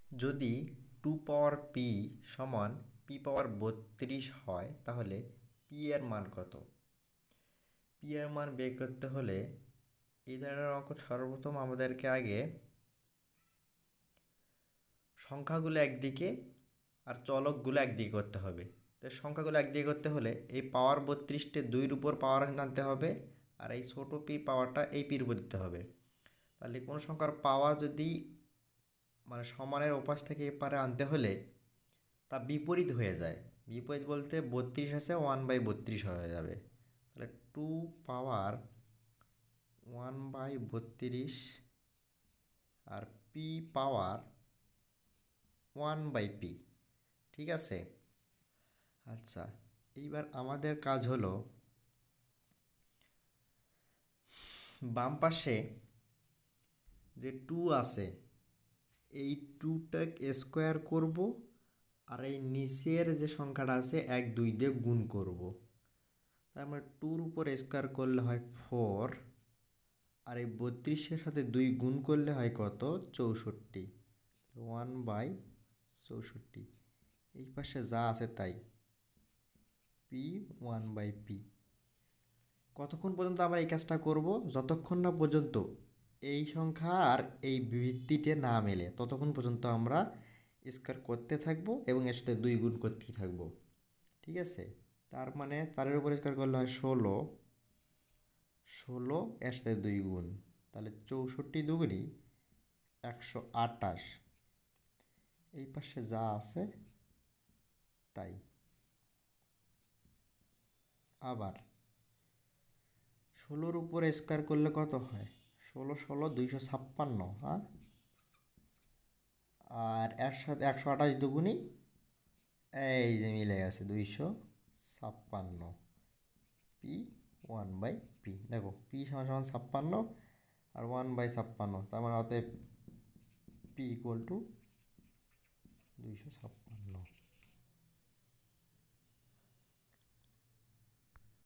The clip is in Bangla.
যদি টু পাওয়ার পি সমান পি পাওয়ার 32 হয় তাহলে পি এর মান কত? পি এর মান বের করতে হলে এই ধরনের অঙ্ক সর্বপ্রথম আমাদেরকে আগে সংখ্যাগুলো একদিকে আর চলকগুলো একদিকে করতে হবে। তো সংখ্যাগুলো একদিকে করতে হলে এই পাওয়ার 32টে 2-র উপর পাওয়ার আনতে হবে, আর এই ছোটো পি পাওয়ারটা এই পির উপর দিতে হবে। তাহলে কোনো সংখ্যার পাওয়ার যদি মানে সমানের ওপাশ থেকে এপারে আনতে হলে তা বিপরীত হয়ে যায়। বিপরীত বলতে 32 আছে 1/32 হয়ে যাবে। তাহলে টু পাওয়ার 1/32 আর পি পাওয়ার 1/p। ঠিক আছে। আচ্ছা, এইবার আমাদের কাজ হলো বাম পাশে যে টু আছে এই টুটাকে স্কোয়ার করব, আর এই নিচের যে সংখ্যাটা আছে 1 2 দিয়ে গুণ করব। তার মানে টুর উপর স্কোয়ার করলে হয় 4, আর এই 32-এর সাথে 2 গুণ করলে হয় কত? 64। 1/64। এই পাশে যা আছে তাই, পি 1/p। কতক্ষণ পর্যন্ত আমরা এই কাজটা করব? যতক্ষণ না পর্যন্ত এই সংখ্যা আর এই ভিত্তিতে না মেলে ততক্ষণ পর্যন্ত আমরা স্কোয়ার করতে থাকবো এবং এর সাথে 2 গুণ করতেই থাকবো। ঠিক আছে। তার মানে 4-এর উপর স্কোয়ার করলে হয় 16, 16 এর সাথে 2 গুণ, তাহলে 64 দুগুণি 128। এই পাশে যা আছে তাই। আবার 16-র উপর স্কোয়ার করলে কত হয়? 16 256, হ্যাঁ। আর একসাথে 128 দুগুণি, এই যে মিলে গেছে 256। পি 1/p, দেখো পি সমান সমান 56 আর 1/56, তার মানে অতএব পি ইকুয়াল টু 256।